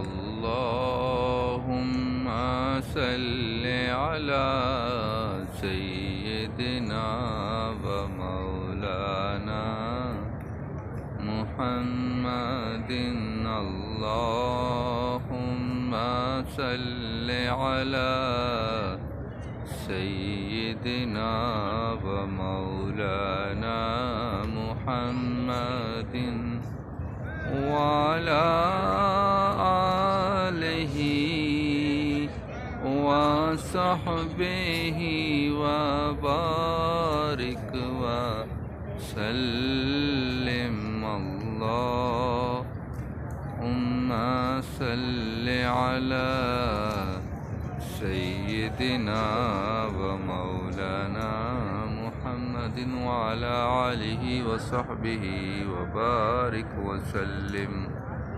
اللهم صل على سيدنا ومولانا محمد اللهم صل على سيدنا ومولانا محمد وعلى آله وصحبه وبارك وسلم اللهم صل على سيدنا ومولانا محمد وعلى آله وصحبه وبارك وسلم